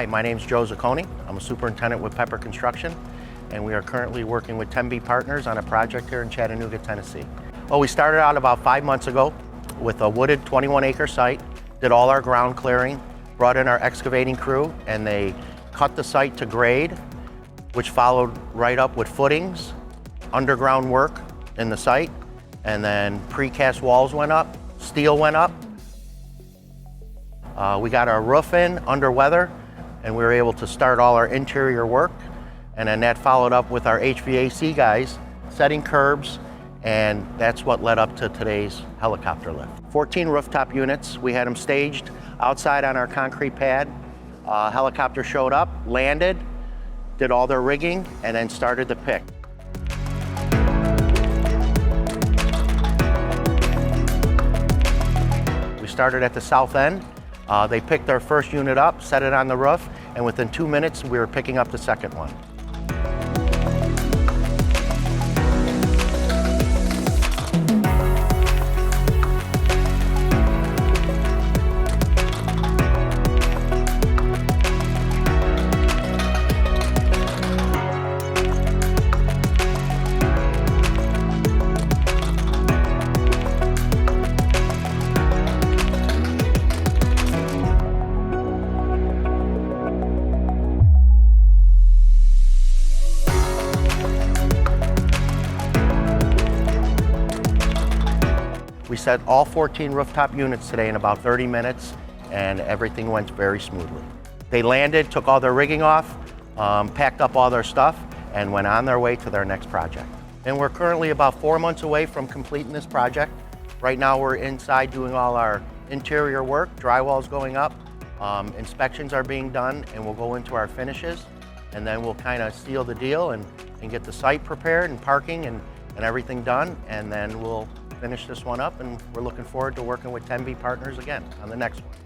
Hi, my name's Joe Zacconi. I'm a superintendent with Pepper Construction, and we are currently working with 10B Partners on a project here in Chattanooga, Tennessee. Well, we started out about 5 months ago with a wooded 21-acre site, did all our ground clearing, brought in our excavating crew, and they cut the site to grade, which followed right up with footings, underground work in the site, and then precast walls went up, steel went up. We got our roof in under weather, and we were able to start all our interior work. And then that followed up with our HVAC guys setting curbs, and that's what led up to today's helicopter lift. 14 rooftop units. We had them staged outside on our concrete pad. Helicopter showed up, landed, did all their rigging, and then started to pick. We started at the south end. They picked their first unit up, set it on the roof, and within 2 minutes, we were picking up the second one. We set all 14 rooftop units today in about 30 minutes, and everything went very smoothly. They landed, took all their rigging off, packed up all their stuff, and went on their way to their next project. And we're currently about 4 months away from completing this project. Right now we're inside doing all our interior work, drywall's going up, inspections are being done, and we'll go into our finishes, and then we'll kind of seal the deal and get the site prepared and parking and everything done, and then we'll finish this one up, and we're looking forward to working with 10B Partners again on the next one.